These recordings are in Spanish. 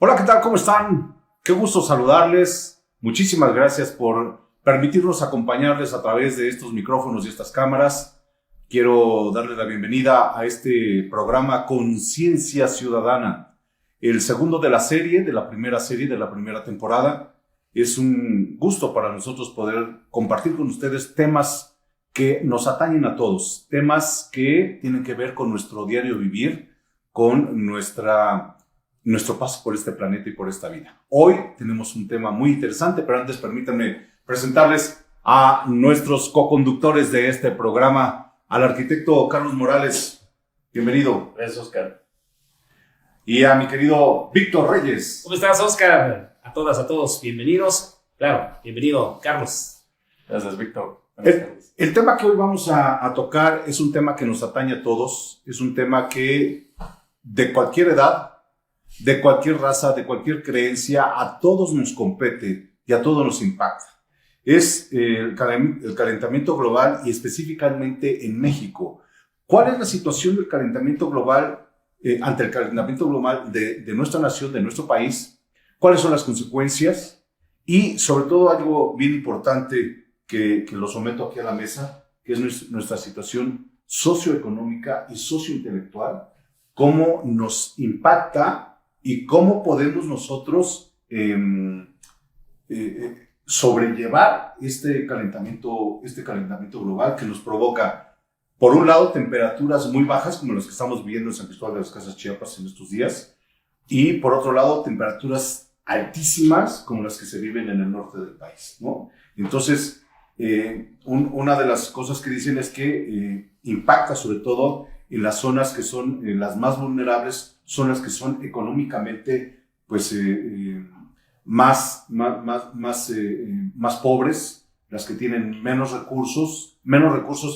Hola, ¿qué tal? ¿Cómo están? Qué gusto saludarles. Muchísimas gracias por permitirnos acompañarles a través de estos micrófonos y estas cámaras. Quiero darles la bienvenida a este programa Conciencia Ciudadana, el segundo de la serie, de la primera temporada. Es un gusto para nosotros poder compartir con ustedes temas que nos atañen a todos, temas que tienen que ver con nuestro diario vivir, con nuestro paso por este planeta y por esta vida. Hoy tenemos un tema muy interesante, pero antes permítanme presentarles a nuestros co-conductores de este programa, al arquitecto Carlos Morales. Bienvenido. Gracias, Oscar. Y a mi querido Víctor Reyes. ¿Cómo estás, Oscar? A todas, a todos, bienvenidos. Claro, bienvenido, Carlos. Gracias, Víctor. El tema que hoy vamos a tocar es un tema que nos atañe a todos. Es un tema que de cualquier edad, de cualquier raza, de cualquier creencia, a todos nos compete y a todos nos impacta. Es el calentamiento global y específicamente en México. ¿Cuál es la situación del calentamiento global ante el calentamiento global de nuestra nación, de nuestro país? ¿Cuáles son las consecuencias? Y sobre todo algo bien importante que lo someto aquí a la mesa, que es nuestra situación socioeconómica y sociointelectual, cómo nos impacta y cómo podemos nosotros sobrellevar este calentamiento global que nos provoca, por un lado, temperaturas muy bajas como las que estamos viviendo en San Cristóbal de las Casas, Chiapas en estos días, y por otro lado, temperaturas altísimas como las que se viven en el norte del país, ¿no? Entonces, una de las cosas que dicen es que impacta sobre todo en las zonas que son las más vulnerables, son las que son económicamente pues, más pobres, las que tienen menos recursos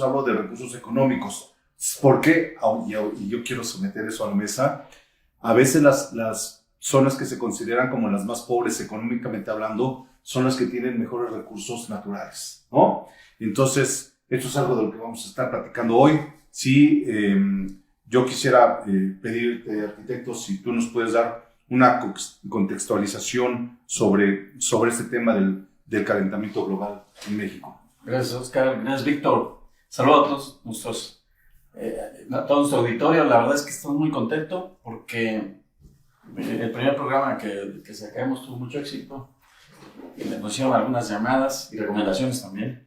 hablo de recursos económicos. ¿Por qué? Y yo quiero someter eso a la mesa. A veces las zonas que se consideran como las más pobres económicamente hablando son las que tienen mejores recursos naturales, ¿no? Entonces, esto es algo de lo que vamos a estar platicando hoy. Sí, yo quisiera pedirte, arquitecto, si tú nos puedes dar una contextualización sobre este tema del calentamiento global en México. Gracias, Oscar. Gracias, Víctor. Saludos a todo nuestro auditorio. La verdad es que estoy muy contento porque el primer programa que sacamos tuvo mucho éxito. Y nos hicieron algunas llamadas y recomendaciones también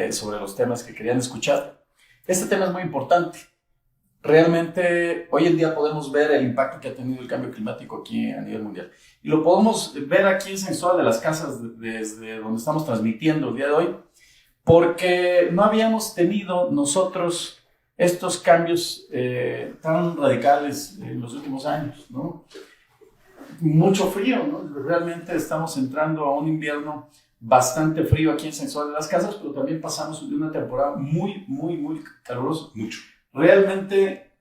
sobre los temas que querían escuchar. Este tema es muy importante. Realmente, hoy en día podemos ver el impacto que ha tenido el cambio climático aquí a nivel mundial. Y lo podemos ver aquí en San Cristóbal de las Casas, desde donde estamos transmitiendo el día de hoy, porque no habíamos tenido nosotros estos cambios tan radicales en los últimos años, ¿no? Mucho frío, ¿no? Realmente estamos entrando a un invierno bastante frío aquí en San Cristóbal de las Casas, pero también pasamos de una temporada muy calurosa. Mucho. Realmente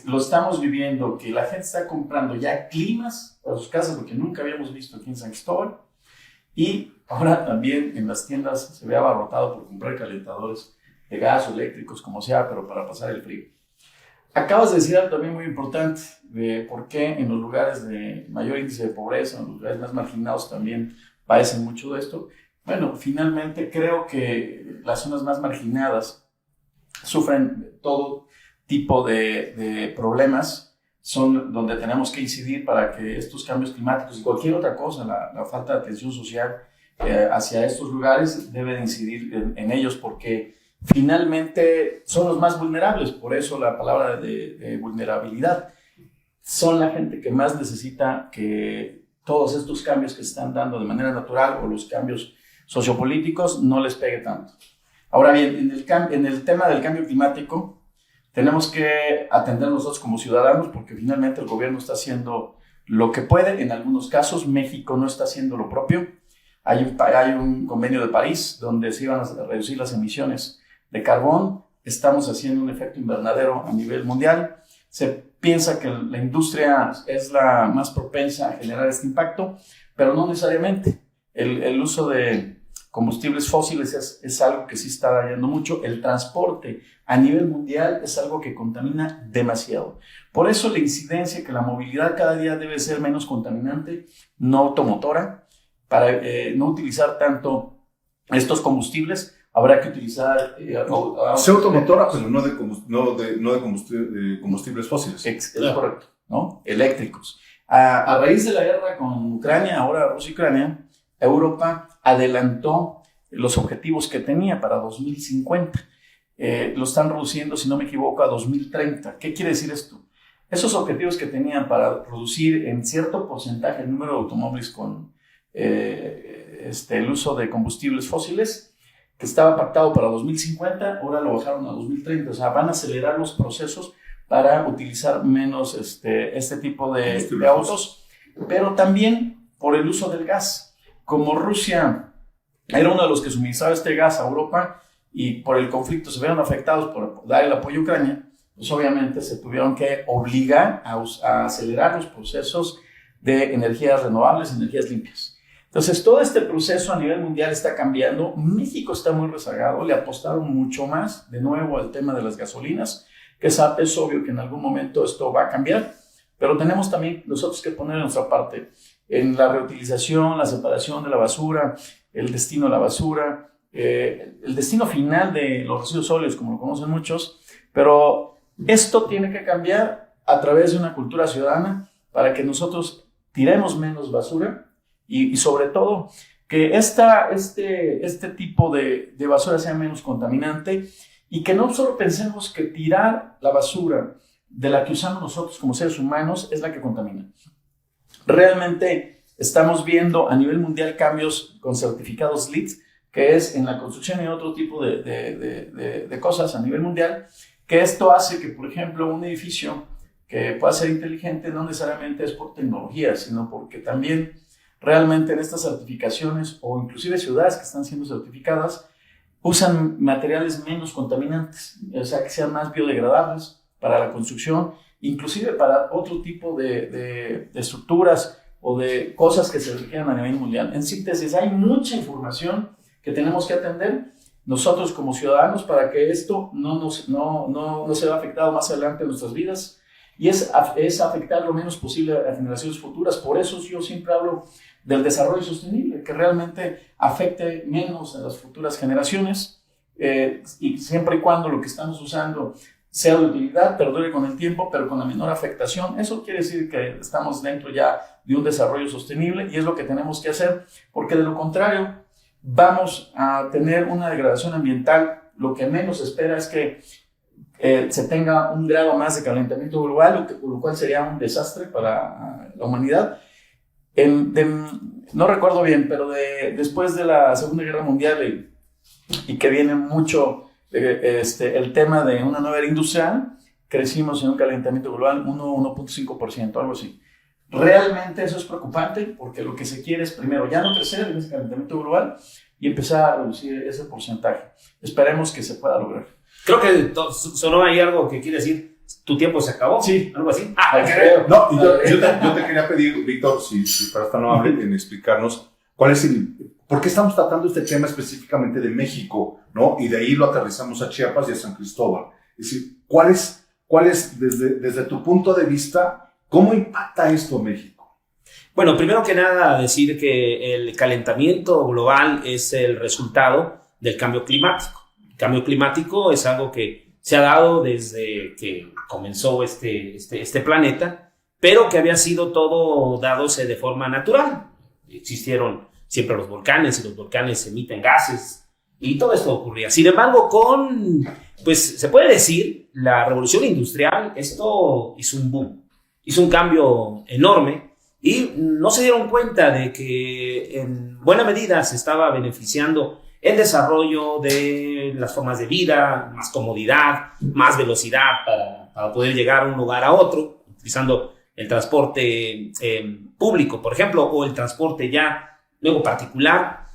lo estamos viviendo, que la gente está comprando ya climas para sus casas, lo que nunca habíamos visto aquí en San Cristóbal, y ahora también en las tiendas se ve abarrotado por comprar calentadores de gas o eléctricos, como sea, pero para pasar el frío. Acabas de decir algo también muy importante, de por qué en los lugares de mayor índice de pobreza, en los lugares más marginados también padecen mucho de esto. Bueno, finalmente creo que las zonas más marginadas sufren todo tipo de problemas, son donde tenemos que incidir para que estos cambios climáticos y cualquier otra cosa, la falta de atención social hacia estos lugares debe de incidir en ellos, porque finalmente son los más vulnerables. Por eso la palabra de vulnerabilidad. Son la gente que más necesita que todos estos cambios que se están dando de manera natural o los cambios sociopolíticos no les pegue tanto. Ahora bien, en el tema del cambio climático tenemos que atender nosotros como ciudadanos, porque finalmente el gobierno está haciendo lo que puede. En algunos casos México no está haciendo lo propio. Hay un convenio de París donde se iban a reducir las emisiones de carbón. Estamos haciendo un efecto invernadero a nivel mundial. Se piensa que la industria es la más propensa a generar este impacto, pero no necesariamente. El uso de combustibles fósiles es algo que sí está dañando mucho. El transporte a nivel mundial es algo que contamina demasiado. Por eso la incidencia que la movilidad cada día debe ser menos contaminante, no automotora, para no utilizar tanto estos combustibles. Habrá que utilizar... Sí, automotora, pero no de combustibles fósiles. Es correcto, ¿no? Eléctricos. A raíz de la guerra con Ucrania, ahora Rusia y Ucrania, Europa adelantó los objetivos que tenía para 2050. Lo están reduciendo, si no me equivoco, a 2030. ¿Qué quiere decir esto? Esos objetivos que tenían para reducir en cierto porcentaje el número de automóviles con el uso de combustibles fósiles, que estaba pactado para 2050, ahora lo bajaron a 2030. O sea, van a acelerar los procesos para utilizar menos este tipo de autos, pero también por el uso del gas. Como Rusia era uno de los que suministraba este gas a Europa y por el conflicto se vieron afectados por dar el apoyo a Ucrania, pues obviamente se tuvieron que obligar a acelerar los procesos de energías renovables, energías limpias. Entonces, todo este proceso a nivel mundial está cambiando. México está muy rezagado, le apostaron mucho más, de nuevo, al tema de las gasolinas, que es obvio que en algún momento esto va a cambiar, pero tenemos también nosotros que poner nuestra parte en la reutilización, la separación de la basura, el destino de la basura, el destino final de los residuos sólidos, como lo conocen muchos, pero esto tiene que cambiar a través de una cultura ciudadana para que nosotros tiremos menos basura y sobre todo que este tipo de basura sea menos contaminante y que no solo pensemos que tirar la basura de la que usamos nosotros como seres humanos es la que contamina. Realmente estamos viendo a nivel mundial cambios con certificados LEED, que es en la construcción y otro tipo de cosas a nivel mundial, que esto hace que, por ejemplo, un edificio que pueda ser inteligente no necesariamente es por tecnología, sino porque también realmente en estas certificaciones o inclusive ciudades que están siendo certificadas usan materiales menos contaminantes, o sea, que sean más biodegradables para la construcción, inclusive para otro tipo de estructuras o de cosas que se requieren a nivel mundial. En síntesis, hay mucha información que tenemos que atender nosotros como ciudadanos para que esto no se vea afectado más adelante en nuestras vidas y es afectar lo menos posible a generaciones futuras. Por eso yo siempre hablo del desarrollo sostenible, que realmente afecte menos a las futuras generaciones y siempre y cuando lo que estamos usando sea de utilidad, perdure con el tiempo, pero con la menor afectación. Eso quiere decir que estamos dentro ya de un desarrollo sostenible y es lo que tenemos que hacer, porque de lo contrario vamos a tener una degradación ambiental. Lo que menos se espera es que se tenga un grado más de calentamiento global, lo cual sería un desastre para la humanidad. No recuerdo bien, pero después de la Segunda Guerra Mundial y que viene mucho el tema de una nueva era industrial, crecimos en un calentamiento global 1.5%, algo así. Realmente eso es preocupante porque lo que se quiere es primero ya no crecer en ese calentamiento global y empezar a reducir ese porcentaje. Esperemos que se pueda lograr. Creo que sonó ahí algo que quiere decir, ¿tu tiempo se acabó? Sí. Algo así. Creo. No, yo te quería pedir, Víctor, si fueras tan amable en explicarnos por qué estamos tratando este tema específicamente de México, ¿no? Y de ahí lo aterrizamos a Chiapas y a San Cristóbal. Es decir, ¿cuál es desde tu punto de vista, cómo impacta esto a México? Bueno, primero que nada decir que el calentamiento global es el resultado del cambio climático. El cambio climático es algo que se ha dado desde que comenzó este planeta, pero que había sido todo dándose de forma natural. Existieron siempre los volcanes y los volcanes emiten gases y todo esto ocurría. Sin embargo, pues se puede decir, la revolución industrial, esto hizo un boom, hizo un cambio enorme y no se dieron cuenta de que en buena medida se estaba beneficiando el desarrollo de las formas de vida, más comodidad, más velocidad para poder llegar de un lugar a otro, utilizando el transporte público, por ejemplo, o el transporte ya luego particular,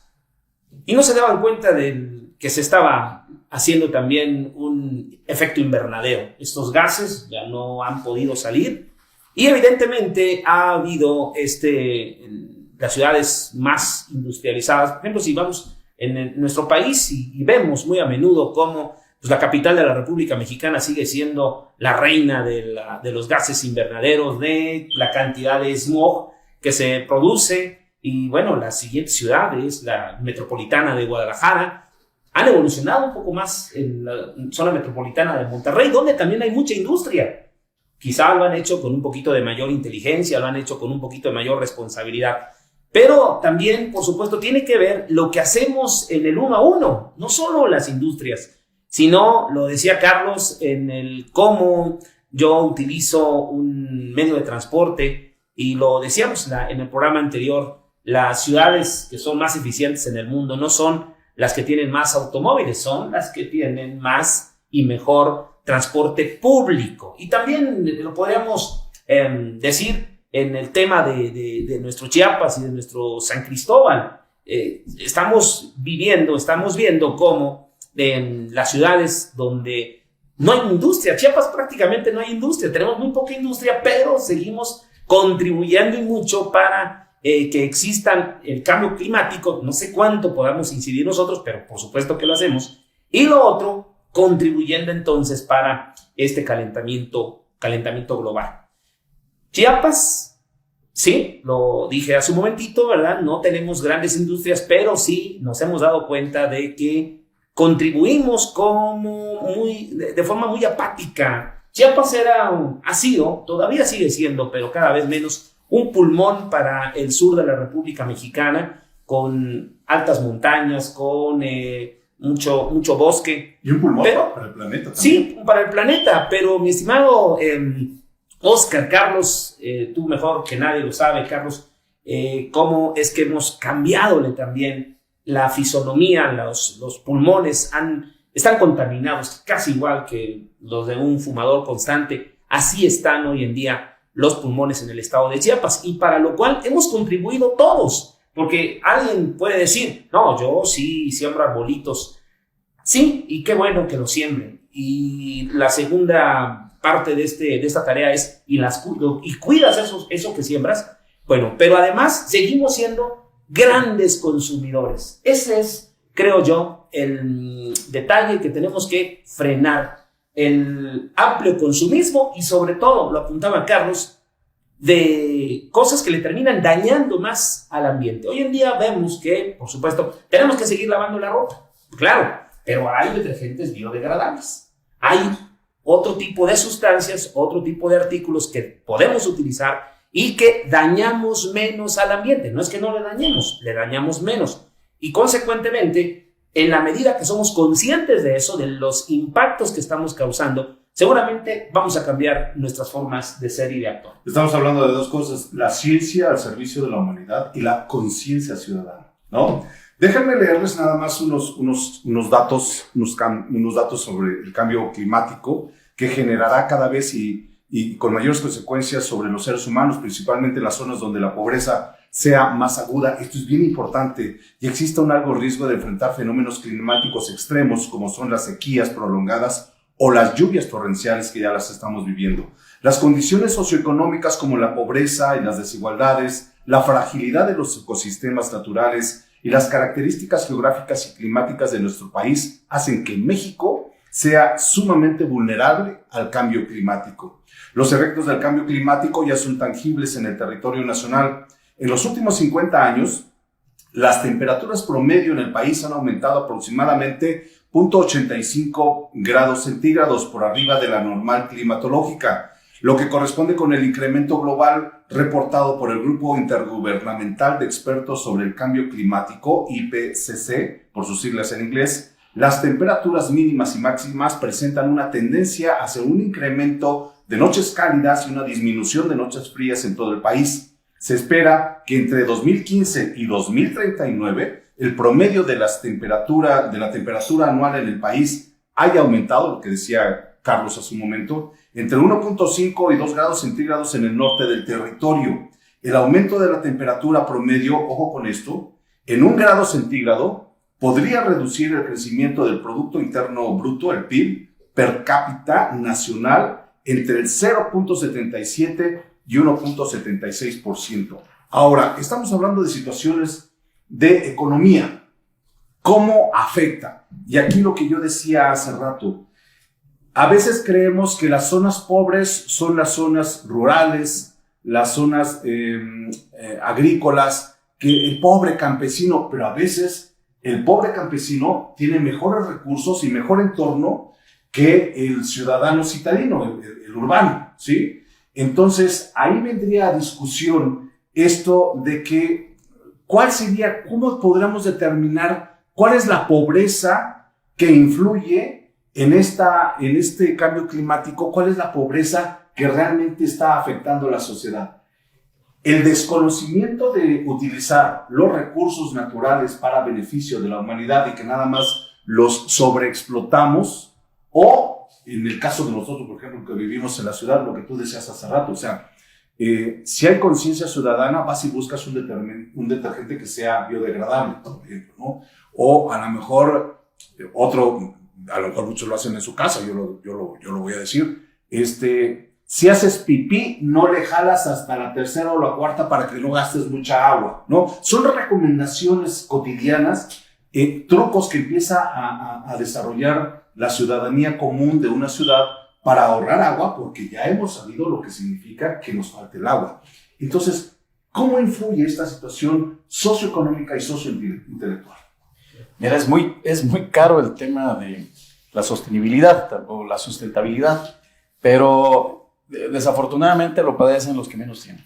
y no se daban cuenta de que se estaba haciendo también un efecto invernadero. Estos gases ya no han podido salir y evidentemente ha habido las ciudades más industrializadas. Por ejemplo, si vamos en nuestro país y vemos muy a menudo cómo pues, la capital de la República Mexicana sigue siendo la reina de los gases invernaderos, de la cantidad de smog que se produce. Y bueno, las siguientes ciudades, la metropolitana de Guadalajara, han evolucionado un poco más en la zona metropolitana de Monterrey, donde también hay mucha industria. Quizá lo han hecho con un poquito de mayor inteligencia, lo han hecho con un poquito de mayor responsabilidad. Pero también, por supuesto, tiene que ver lo que hacemos en el uno a uno, no solo las industrias, sino, lo decía Carlos, en el cómo yo utilizo un medio de transporte, y lo decíamos en el programa anterior, las ciudades que son más eficientes en el mundo no son las que tienen más automóviles, son las que tienen más y mejor transporte público. Y también lo podríamos decir en el tema de nuestro Chiapas y de nuestro San Cristóbal. Estamos viendo cómo en las ciudades donde no hay industria, Chiapas prácticamente no hay industria, tenemos muy poca industria, pero seguimos contribuyendo y mucho para que existan el cambio climático. No sé cuánto podamos incidir nosotros, pero por supuesto que lo hacemos. Y lo otro, contribuyendo entonces para este calentamiento global. Chiapas, sí, lo dije hace un momentito, ¿verdad? No tenemos grandes industrias, pero sí nos hemos dado cuenta de que contribuimos de forma muy apática. Chiapas ha sido, todavía sigue siendo, pero cada vez menos, un pulmón para el sur de la República Mexicana, con altas montañas, con mucho bosque. Y un pulmón para el planeta también. Sí, para el planeta, pero mi estimado Oscar, Carlos, tú mejor que nadie lo sabe, Carlos, cómo es que hemos cambiado también la fisonomía, los pulmones están contaminados, casi igual que los de un fumador constante. Así están hoy en día los pulmones en el estado de Chiapas, y para lo cual hemos contribuido todos, porque alguien puede decir, no, yo sí siembro arbolitos. Sí, y qué bueno que lo siembren. Y la segunda parte de esta tarea es, y cuidas eso que siembras. Bueno, pero además seguimos siendo grandes consumidores. Ese es, creo yo, el detalle que tenemos que frenar. El amplio consumismo y, sobre todo, lo apuntaba Carlos, de cosas que le terminan dañando más al ambiente. Hoy en día vemos que, por supuesto, tenemos que seguir lavando la ropa, claro, pero hay detergentes biodegradables. Hay otro tipo de sustancias, otro tipo de artículos que podemos utilizar y que dañamos menos al ambiente. No es que no le dañamos menos. Y, consecuentemente, en la medida que somos conscientes de eso, de los impactos que estamos causando, seguramente vamos a cambiar nuestras formas de ser y de actuar. Estamos hablando de dos cosas: la ciencia al servicio de la humanidad y la conciencia ciudadana, ¿no? Déjenme leerles nada más unos datos sobre el cambio climático que generará cada vez y con mayores consecuencias sobre los seres humanos, principalmente en las zonas donde la pobreza sea más aguda. Esto es bien importante y existe un alto riesgo de enfrentar fenómenos climáticos extremos como son las sequías prolongadas o las lluvias torrenciales que ya las estamos viviendo. Las condiciones socioeconómicas como la pobreza y las desigualdades, la fragilidad de los ecosistemas naturales y las características geográficas y climáticas de nuestro país hacen que México sea sumamente vulnerable al cambio climático. Los efectos del cambio climático ya son tangibles en el territorio nacional. En los últimos 50 años, las temperaturas promedio en el país han aumentado aproximadamente 0.85 grados centígrados por arriba de la normal climatológica, lo que corresponde con el incremento global reportado por el Grupo Intergubernamental de Expertos sobre el Cambio Climático, IPCC, por sus siglas en inglés. Las temperaturas mínimas y máximas presentan una tendencia hacia un incremento de noches cálidas y una disminución de noches frías en todo el país. Se espera que entre 2015 y 2039 el promedio de la temperatura anual en el país haya aumentado, lo que decía Carlos hace un momento, entre 1.5 y 2 grados centígrados en el norte del territorio. El aumento de la temperatura promedio, ojo con esto, en 1 grado centígrado podría reducir el crecimiento del Producto Interno Bruto, el PIB, per cápita nacional entre el 0.77 y 1.76%. Ahora, estamos hablando de situaciones de economía. ¿Cómo afecta? Y aquí lo que yo decía hace rato, a veces creemos que las zonas pobres son las zonas rurales, las zonas agrícolas, que el pobre campesino, pero a veces el pobre campesino tiene mejores recursos y mejor entorno que el ciudadano citadino, el urbano, ¿sí? Entonces, ahí vendría a discusión esto de que, ¿cuál sería, cómo podríamos determinar cuál es la pobreza que influye en este cambio climático? ¿Cuál es la pobreza que realmente está afectando a la sociedad? El desconocimiento de utilizar los recursos naturales para beneficio de la humanidad y que nada más los sobreexplotamos, o en el caso de nosotros, por ejemplo, que vivimos en la ciudad, lo que tú decías hace rato, o sea, si hay conciencia ciudadana, vas y buscas un detergente que sea biodegradable, por ejemplo, ¿no? O a lo mejor a lo mejor muchos lo hacen en su casa, yo lo voy a decir, si haces pipí, no le jalas hasta la tercera o la cuarta para que no gastes mucha agua, ¿no? Son recomendaciones cotidianas, trucos que empieza a desarrollar la ciudadanía común de una ciudad para ahorrar agua, porque ya hemos sabido lo que significa que nos falte el agua. Entonces, ¿cómo influye esta situación socioeconómica y sociointelectual? Mira, es muy caro el tema de la sostenibilidad o la sustentabilidad, pero desafortunadamente lo padecen los que menos tienen.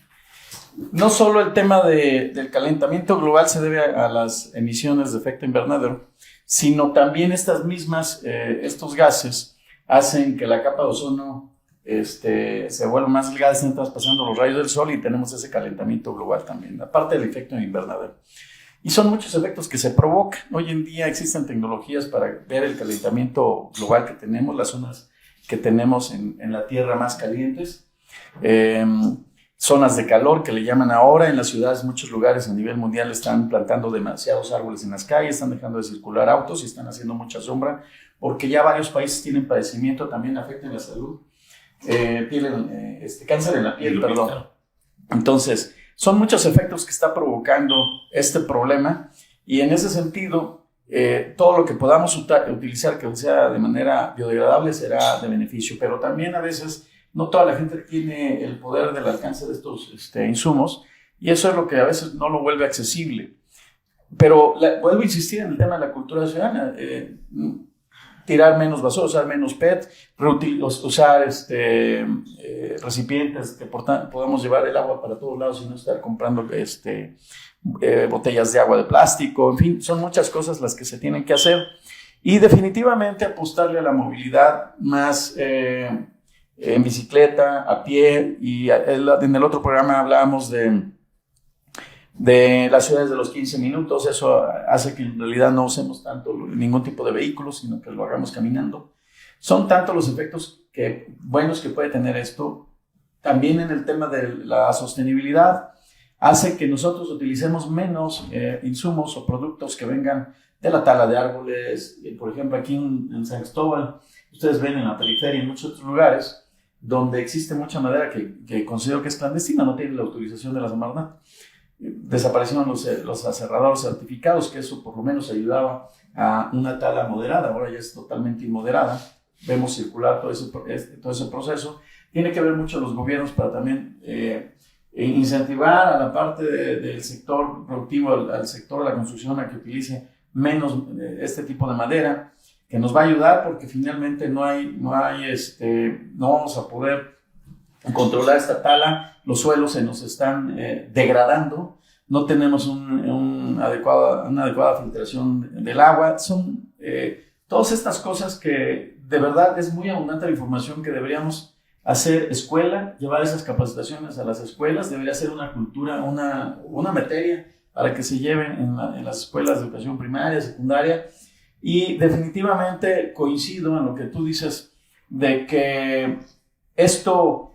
No solo el tema del calentamiento global se debe a las emisiones de efecto invernadero, sino también estos gases hacen que la capa de ozono se vuelva más delgada, están traspasando los rayos del sol y tenemos ese calentamiento global también, aparte del efecto invernadero. Y son muchos efectos que se provocan. Hoy en día existen tecnologías para ver el calentamiento global que tenemos, las zonas que tenemos en la Tierra más calientes, zonas de calor que le llaman ahora. En las ciudades, muchos lugares a nivel mundial están plantando demasiados árboles en las calles, están dejando de circular autos y están haciendo mucha sombra, porque ya varios países tienen padecimiento, también afecta en la salud, cáncer en la piel, perdón. Entonces, son muchos efectos que está provocando este problema, y en ese sentido, todo lo que podamos utilizar que sea de manera biodegradable será de beneficio, pero también a veces no toda la gente tiene el poder del alcance de estos insumos, y eso es lo que a veces no lo vuelve accesible. Pero vuelvo a insistir en el tema de la cultura ciudadana, tirar menos basura, usar menos PET, usar recipientes que podamos llevar el agua para todos lados y no estar comprando botellas de agua de plástico. En fin, son muchas cosas las que se tienen que hacer, y definitivamente apostarle a la movilidad más en bicicleta, a pie. Y en el otro programa hablábamos de las ciudades de los 15 minutos. Eso hace que en realidad no usemos tanto ningún tipo de vehículo, sino que lo hagamos caminando. Son tantos los efectos buenos que puede tener esto. También en el tema de la sostenibilidad, hace que nosotros utilicemos menos insumos o productos que vengan de la tala de árboles. Por ejemplo, aquí en San Cristóbal, ustedes ven en la periferia, en muchos otros lugares, donde existe mucha madera que considero que es clandestina, no tiene la autorización de la Semarnat. Desaparecieron los aserradores certificados, que eso por lo menos ayudaba a una tala moderada. Ahora ya es totalmente inmoderada. Vemos circular todo ese proceso. Tiene que ver mucho los gobiernos para también incentivar a la parte del sector productivo, al sector de la construcción, a que utilice menos este tipo de madera, que nos va a ayudar, porque finalmente no vamos a poder controlar esta tala. Los suelos se nos están degradando, no tenemos una adecuada filtración del agua. Son todas estas cosas que de verdad es muy abundante la información que deberíamos hacer escuela, llevar esas capacitaciones a las escuelas. Debería ser una cultura, una materia para que se lleven en las escuelas de educación primaria, secundaria. Y definitivamente coincido en lo que tú dices, de que esto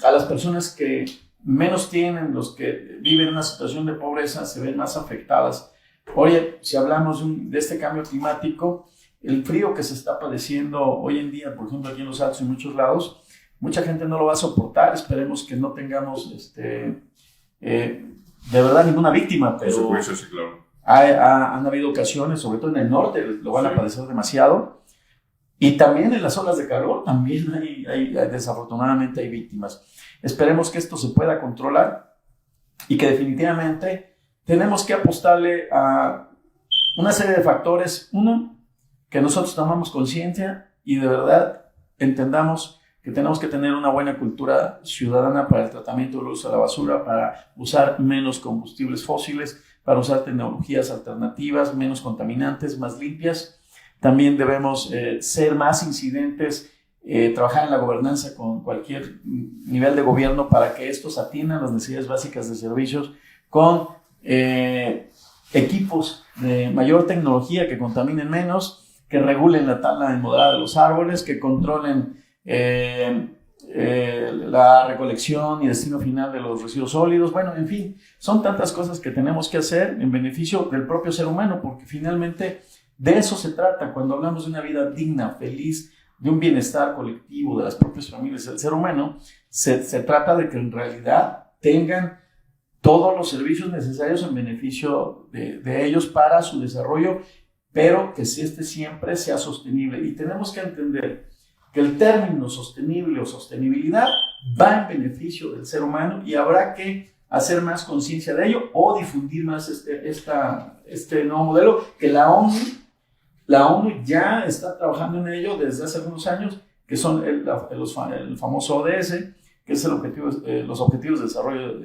a las personas que menos tienen, los que viven en una situación de pobreza, se ven más afectadas. Oye, si hablamos de este cambio climático, el frío que se está padeciendo hoy en día, por ejemplo aquí en Los Altos y en muchos lados, mucha gente no lo va a soportar. Esperemos que no tengamos de verdad ninguna víctima, pero sí, claro. Han habido ocasiones, sobre todo en el norte, lo van a padecer demasiado. Y también en las olas de calor, también desafortunadamente hay víctimas. Esperemos que esto se pueda controlar y que definitivamente tenemos que apostarle a una serie de factores. Uno, que nosotros tomamos conciencia y de verdad entendamos que tenemos que tener una buena cultura ciudadana para el tratamiento del uso de la basura, para usar menos combustibles fósiles, para usar tecnologías alternativas, menos contaminantes, más limpias. También debemos ser más incidentes, trabajar en la gobernanza con cualquier nivel de gobierno para que estos atiendan las necesidades básicas de servicios con equipos de mayor tecnología que contaminen menos, que regulen la tala moderada de los árboles, que controlen la recolección y destino final de los residuos sólidos. Bueno, en fin, son tantas cosas que tenemos que hacer en beneficio del propio ser humano, porque finalmente de eso se trata cuando hablamos de una vida digna, feliz, de un bienestar colectivo de las propias familias del ser humano. Se trata de que en realidad tengan todos los servicios necesarios en beneficio de ellos para su desarrollo, pero que este siempre sea sostenible. Y tenemos que entender que el término sostenible o sostenibilidad va en beneficio del ser humano y habrá que hacer más conciencia de ello o difundir más este nuevo modelo que la ONU ya está trabajando en ello desde hace algunos años, que son el famoso ODS, que es los Objetivos de Desarrollo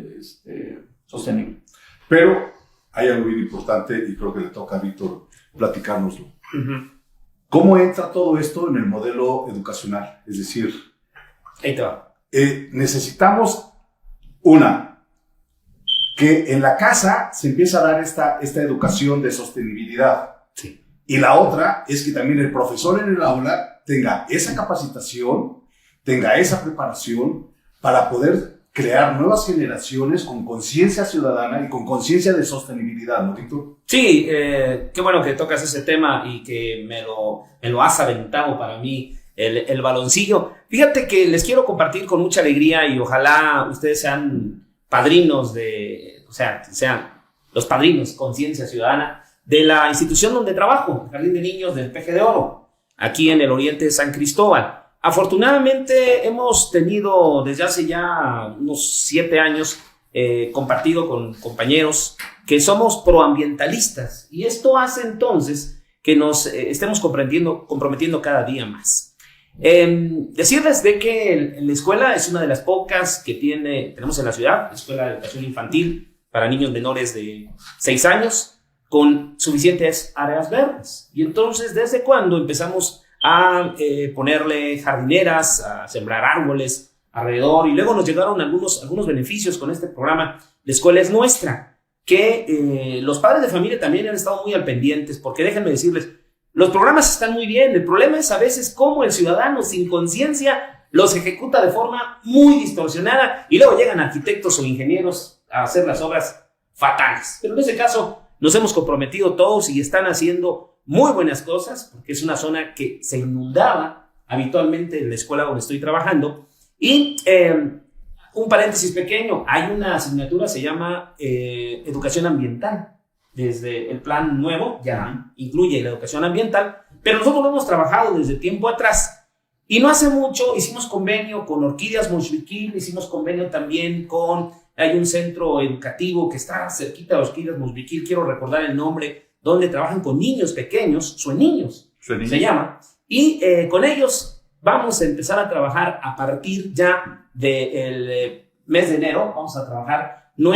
Sostenible. Pero hay algo bien importante y creo que le toca a Víctor platicárnoslo. Uh-huh. ¿Cómo entra todo esto en el modelo educacional? Es decir, ahí te va. Necesitamos que en la casa se empiece a dar esta educación de sostenibilidad. Sí. Y la otra es que también el profesor en el aula tenga esa capacitación, tenga esa preparación para poder crear nuevas generaciones con conciencia ciudadana y con conciencia de sostenibilidad, ¿no, Víctor? Sí, qué bueno que tocas ese tema y que me lo has aventado para mí el baloncillo. Fíjate que les quiero compartir con mucha alegría y ojalá ustedes sean padrinos sean los padrinos Conciencia Ciudadana de la institución donde trabajo, el Jardín de Niños del Peje de Oro, aquí en el oriente de San Cristóbal. Afortunadamente hemos tenido desde hace ya unos 7 años compartido con compañeros que somos proambientalistas y esto hace entonces que nos estemos comprometiendo cada día más. Decirles de que la escuela es una de las pocas que tenemos en la ciudad, Escuela de Educación Infantil para niños menores de 6 años con suficientes áreas verdes. Y entonces, ¿desde cuándo empezamos a ponerle jardineras, a sembrar árboles alrededor? Y luego nos llegaron algunos beneficios con este programa La Escuela es Nuestra, que los padres de familia también han estado muy al pendientes, porque déjenme decirles, los programas están muy bien, el problema es a veces cómo el ciudadano sin conciencia los ejecuta de forma muy distorsionada y luego llegan arquitectos o ingenieros a hacer las obras fatales. Pero en ese caso nos hemos comprometido todos y están haciendo muy buenas cosas, porque es una zona que se inundaba habitualmente en la escuela donde estoy trabajando. Y un paréntesis pequeño, hay una asignatura, se llama Educación Ambiental. Desde el plan nuevo ya incluye la educación ambiental, pero nosotros lo hemos trabajado desde tiempo atrás. Y no hace mucho hicimos convenio con Orquídeas Moixbiquil, hicimos convenio también hay un centro educativo que está cerquita de Orquídeas Moixbiquil, quiero recordar el nombre, donde trabajan con niños pequeños, Sueniños se llama, y con ellos vamos a empezar a trabajar a partir ya del mes de enero, vamos a trabajar no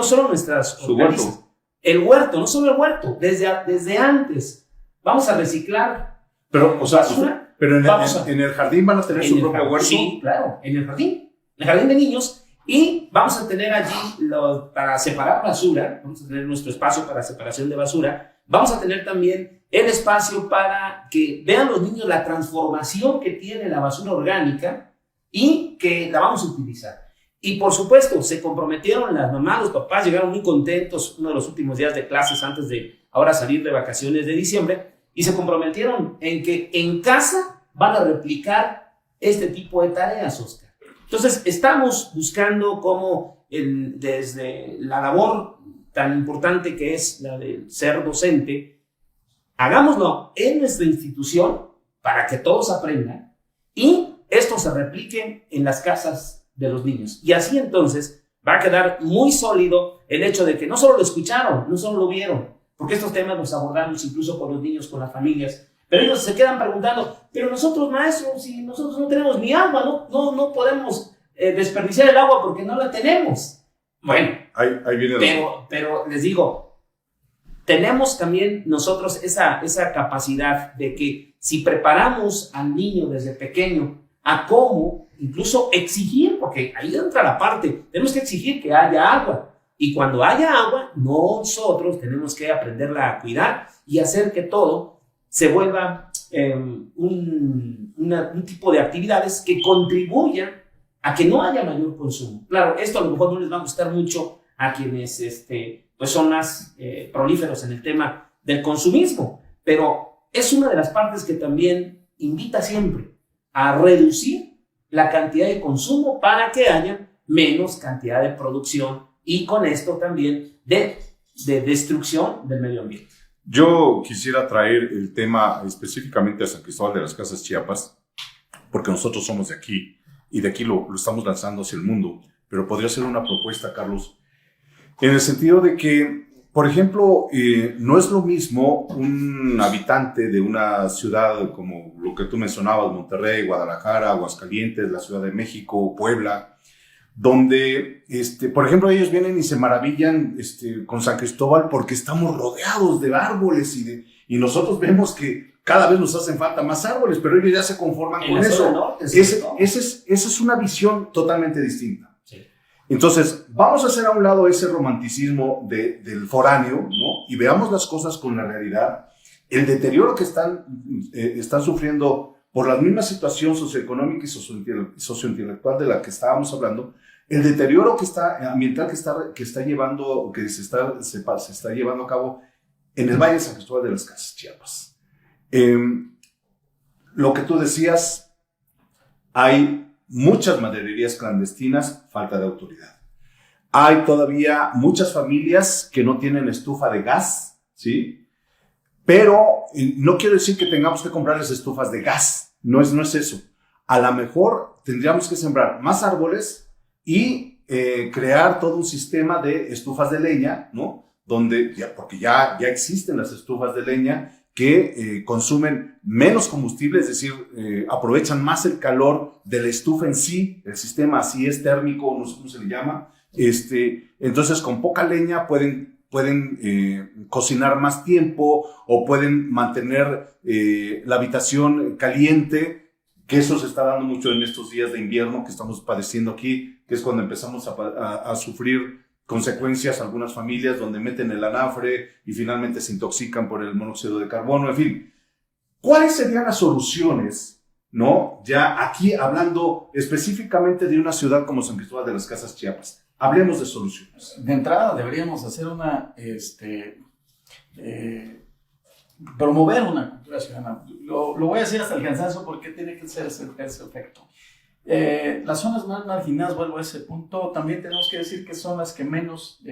solo nuestras hortalizas, el huerto, no solo el huerto, desde antes, vamos a reciclar. Pero, basura, en el jardín van a tener su propio huerto. Sí, claro, en el jardín de niños, y vamos a tener allí para separar basura, vamos a tener nuestro espacio para separación de basura, vamos a tener también el espacio para que vean los niños la transformación que tiene la basura orgánica y que la vamos a utilizar. Y por supuesto, se comprometieron las mamás, los papás, llegaron muy contentos uno de los últimos días de clases antes de ahora salir de vacaciones de diciembre, y se comprometieron en que en casa van a replicar este tipo de tareas, Oscar. Entonces, estamos buscando cómo desde la labor tan importante que es la de ser docente, hagámoslo en nuestra institución para que todos aprendan y esto se replique en las casas de los niños. Y así entonces va a quedar muy sólido el hecho de que no solo lo escucharon, no solo lo vieron, porque estos temas los abordamos incluso con los niños, con las familias, pero ellos se quedan preguntando, pero nosotros maestros, si nosotros no tenemos ni agua, no podemos desperdiciar el agua porque no la tenemos. Bueno, ahí viene pero les digo, tenemos también nosotros esa capacidad de que si preparamos al niño desde pequeño a cómo incluso exigir, porque ahí entra la parte, tenemos que exigir que haya agua. Y cuando haya agua, nosotros tenemos que aprenderla a cuidar y hacer que todo se vuelva un tipo de actividades que contribuyan a que no haya mayor consumo. Claro, esto a lo mejor no les va a gustar mucho a quienes pues son más prolíferos en el tema del consumismo, pero es una de las partes que también invita siempre a reducir la cantidad de consumo para que haya menos cantidad de producción y con esto también de destrucción del medio ambiente. Yo quisiera traer el tema específicamente a San Cristóbal de las Casas, Chiapas, porque nosotros somos de aquí y de aquí lo estamos lanzando hacia el mundo, pero podría ser una propuesta, Carlos, en el sentido de que, por ejemplo, no es lo mismo un habitante de una ciudad como lo que tú mencionabas, Monterrey, Guadalajara, Aguascalientes, la Ciudad de México, Puebla, donde, por ejemplo, ellos vienen y se maravillan con San Cristóbal porque estamos rodeados de árboles y nosotros vemos que cada vez nos hacen falta más árboles, pero ellos ya se conforman con eso. Esa es una visión totalmente distinta. Sí. Entonces, vamos a hacer a un lado ese romanticismo del foráneo, ¿no? Y veamos las cosas con la realidad. El deterioro que están sufriendo por la misma situación socioeconómica y sociointelectual de la que estábamos hablando, el deterioro ambiental que se está llevando a cabo en el Valle de San Cristóbal de las Casas, Chiapas. Lo que tú decías, hay muchas madererías clandestinas, falta de autoridad. Hay todavía muchas familias que no tienen estufa de gas, ¿sí? Pero no quiero decir que tengamos que comprarles estufas de gas, no es eso. A lo mejor tendríamos que sembrar más árboles y crear todo un sistema de estufas de leña, ¿no? Porque ya existen las estufas de leña que consumen menos combustible, es decir, aprovechan más el calor de la estufa en sí, el sistema así es térmico, no sé cómo se le llama. Entonces, con poca leña pueden cocinar más tiempo o pueden mantener la habitación caliente, que eso se está dando mucho en estos días de invierno que estamos padeciendo aquí, que es cuando empezamos a sufrir consecuencias algunas familias donde meten el anafre y finalmente se intoxican por el monóxido de carbono, en fin. ¿Cuáles serían las soluciones, no? Ya aquí hablando específicamente de una ciudad como San Cristóbal de las Casas, Chiapas. Hablemos de soluciones. De entrada deberíamos hacer promover una cultura ciudadana. Lo voy a decir hasta el cansancio porque tiene que ser ese efecto. Las zonas más marginadas, vuelvo a ese punto, también tenemos que decir que son las que menos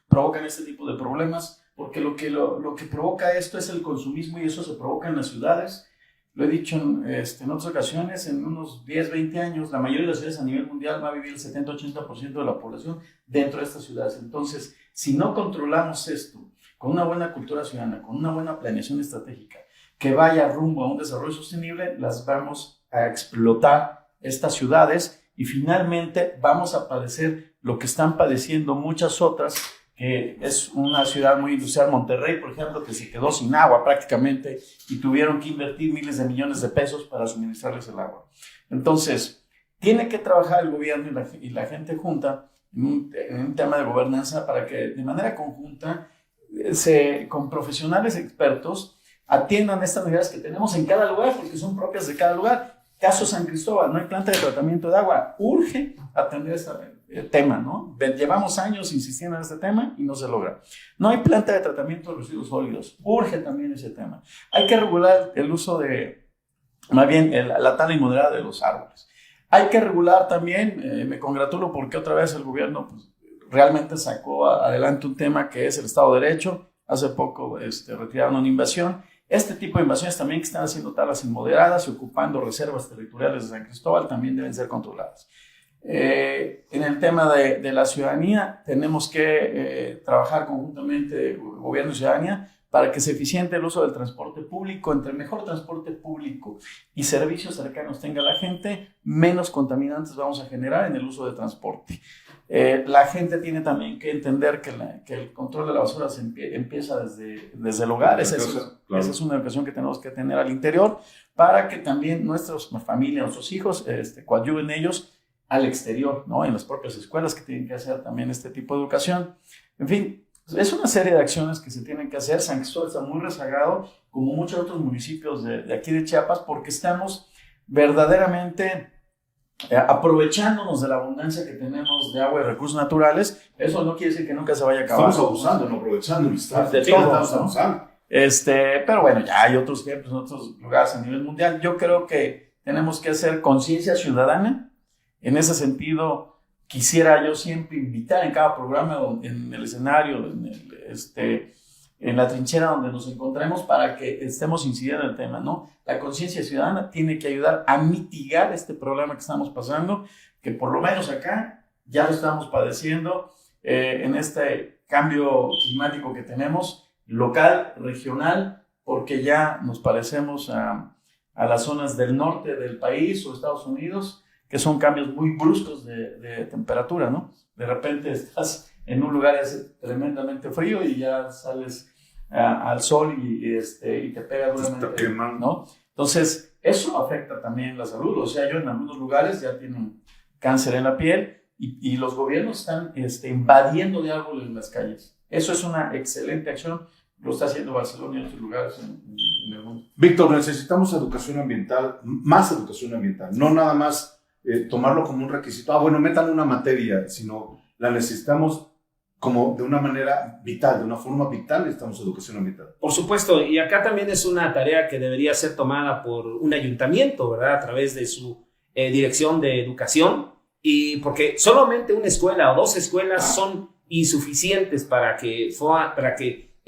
provocan este tipo de problemas, porque lo que provoca esto es el consumismo y eso se provoca en las ciudades. Lo he dicho en otras ocasiones, en unos 10, 20 años, la mayoría de las ciudades a nivel mundial va a vivir el 70-80% de la población dentro de estas ciudades. Entonces, si no controlamos esto con una buena cultura ciudadana, con una buena planeación estratégica, que vaya rumbo a un desarrollo sostenible, las vamos a explotar estas ciudades y finalmente vamos a padecer lo que están padeciendo muchas otras, que es una ciudad muy industrial, Monterrey, por ejemplo, que se quedó sin agua prácticamente y tuvieron que invertir miles de millones de pesos para suministrarles el agua. Entonces, tiene que trabajar el gobierno y la gente junta en un tema de gobernanza para que de manera conjunta, con profesionales expertos, atiendan estas necesidades que tenemos en cada lugar, porque son propias de cada lugar. Caso San Cristóbal, no hay planta de tratamiento de agua. Urge atender este tema, ¿no? Llevamos años insistiendo en este tema y no se logra. No hay planta de tratamiento de residuos sólidos. Urge también ese tema. Hay que regular el uso más bien, la tala inmoderada de los árboles. Hay que regular también, me congratulo porque otra vez el gobierno realmente sacó adelante un tema que es el Estado de Derecho. Hace poco retiraron una invasión. Este tipo de invasiones también que están haciendo talas inmoderadas y ocupando reservas territoriales de San Cristóbal también deben ser controladas. En el tema de la ciudadanía, tenemos que trabajar conjuntamente, gobierno y ciudadanía, para que se eficiente el uso del transporte público. Entre mejor transporte público y servicios cercanos tenga la gente, menos contaminantes vamos a generar en el uso de transporte. La gente tiene también que entender que el control de la basura empieza desde el hogar. Esa es una educación que tenemos que tener al interior para que también nuestras familias, nuestros hijos, coadyuven ellos al exterior, ¿no? En las propias escuelas que tienen que hacer también este tipo de educación. En fin, es una serie de acciones que se tienen que hacer. San Cristóbal está muy rezagado, como muchos otros municipios de aquí de Chiapas, porque estamos verdaderamente aprovechándonos de la abundancia que tenemos de agua y recursos naturales. Eso no quiere decir que nunca se vaya a acabar. Estamos abusando, no aprovechando. De todo, estamos abusando. Pero bueno, ya hay otros ejemplos en otros lugares a nivel mundial. Yo creo que tenemos que hacer conciencia ciudadana. En ese sentido, quisiera yo siempre invitar en cada programa, en el escenario, en la trinchera donde nos encontremos, para que estemos incidiendo en el tema, ¿no? La conciencia ciudadana tiene que ayudar a mitigar este problema que estamos pasando, que por lo menos acá ya lo estamos padeciendo en este cambio climático que tenemos, local, regional, porque ya nos parecemos a las zonas del norte del país o Estados Unidos, que son cambios muy bruscos de temperatura, ¿no? De repente estás en un lugar tremendamente frío y ya sales al sol y te pega duramente, ¿no? Entonces, eso afecta también la salud. O sea, yo en algunos lugares ya tienen cáncer en la piel y los gobiernos están invadiendo de árboles en las calles. Eso es una excelente acción. Lo está haciendo Barcelona y otros lugares en el mundo. Víctor, necesitamos educación ambiental, más educación ambiental, no nada más tomarlo como un requisito. Bueno, métanle una materia, sino la necesitamos como de una manera vital, de una forma vital, necesitamos educación ambiental. Por supuesto, y acá también es una tarea que debería ser tomada por un ayuntamiento, ¿verdad? A través de su dirección de educación, y porque solamente una escuela o dos escuelas son insuficientes para que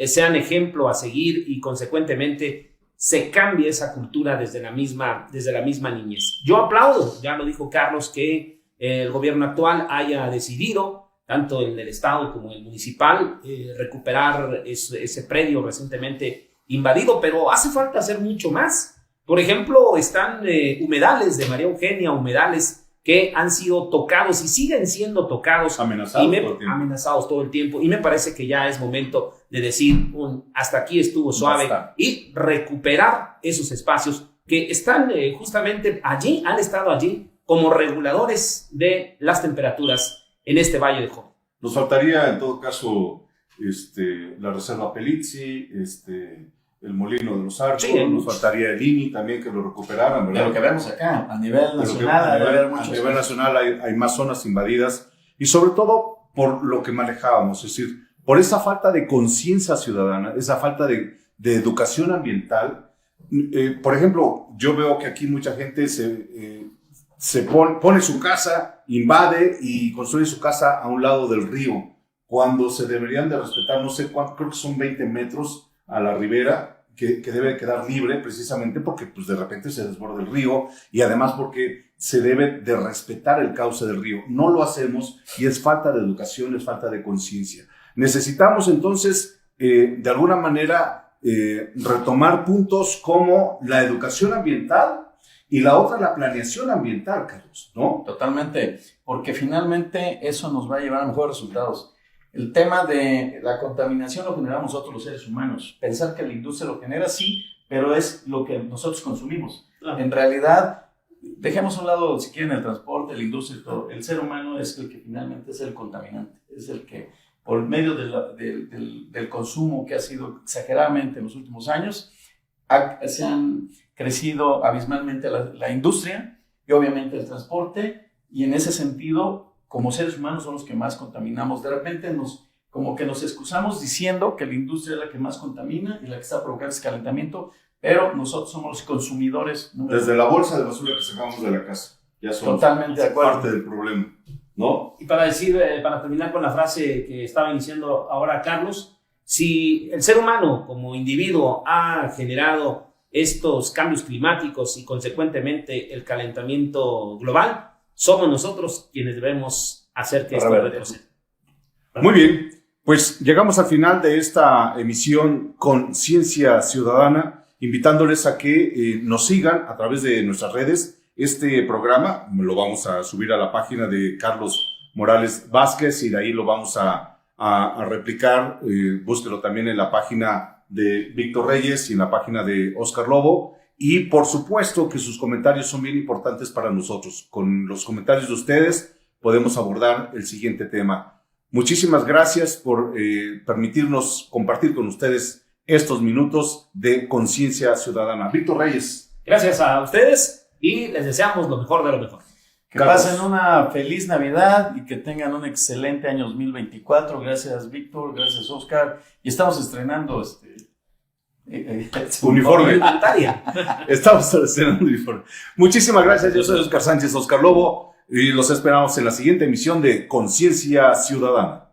sean ejemplo a seguir y consecuentemente se cambie esa cultura desde la misma niñez. Yo aplaudo, ya lo dijo Carlos, que el gobierno actual haya decidido, tanto el del Estado como el municipal, recuperar ese predio recientemente invadido, pero hace falta hacer mucho más. Por ejemplo, están humedales de María Eugenia, humedales que han sido tocados y siguen siendo tocados. Amenazados todo el tiempo. Y me parece que ya es momento de decir hasta aquí estuvo suave. Basta. Y recuperar esos espacios que están justamente allí, han estado allí como reguladores de las temperaturas en este Valle de Jobo. Nos faltaría en todo caso la reserva Pelizzi, el Molino de los Arcos, sí, nos faltaría el INI también que lo recuperaran, ¿verdad? De lo que vemos acá, a nivel nacional, a nivel nacional hay más zonas invadidas y sobre todo por lo que manejábamos, es decir, por esa falta de conciencia ciudadana, esa falta de educación ambiental. Por ejemplo, yo veo que aquí mucha gente se pone su casa, invade y construye su casa a un lado del río, cuando se deberían de respetar, no sé cuánto, creo que son 20 metros a la ribera, que debe quedar libre precisamente porque pues, de repente se desborda el río y además porque se debe de respetar el cauce del río. No lo hacemos y es falta de educación, es falta de conciencia. Necesitamos entonces, de alguna manera, retomar puntos como la educación ambiental y la otra, la planeación ambiental, Carlos, ¿no? Totalmente, porque finalmente eso nos va a llevar a mejores resultados. El tema de la contaminación lo generamos nosotros los seres humanos. Pensar que la industria lo genera, sí, pero es lo que nosotros consumimos. Claro. En realidad, dejemos a un lado, si quieren, el transporte, la industria y todo. El ser humano es el que finalmente es el contaminante. Es el que, por medio del consumo que ha sido exageradamente en los últimos años, se han crecido abismalmente la industria y obviamente el transporte, y en ese sentido, como seres humanos son los que más contaminamos. De repente como que nos excusamos diciendo que la industria es la que más contamina y la que está provocando ese calentamiento, pero nosotros somos los consumidores. Desde la bolsa de basura que sacamos de la casa. Ya somos totalmente de acuerdo. Parte del problema. ¿no? Y para decir, para terminar con la frase que estaba iniciando ahora Carlos, si el ser humano como individuo ha generado estos cambios climáticos y consecuentemente el calentamiento global, somos nosotros quienes debemos hacer que esto retroceda. Muy bien, pues llegamos al final de esta emisión Conciencia Ciudadana, invitándoles a que nos sigan a través de nuestras redes. Este programa lo vamos a subir a la página de Carlos Morales Vázquez y de ahí lo vamos a replicar. Búsquelo también en la página de Víctor Reyes y en la página de Oscar Lobo. Y por supuesto que sus comentarios son bien importantes para nosotros. Con los comentarios de ustedes podemos abordar el siguiente tema. Muchísimas gracias por permitirnos compartir con ustedes estos minutos de Conciencia Ciudadana. Víctor Reyes. Gracias a ustedes y les deseamos lo mejor de lo mejor. Que pasen una feliz Navidad y que tengan un excelente año 2024. Gracias, Víctor. Gracias, Oscar. Y estamos estrenando uniforme. Estamos estrenando uniforme. Muchísimas gracias. Yo soy Oscar Sánchez, Oscar Lobo, y los esperamos en la siguiente emisión de Conciencia Ciudadana.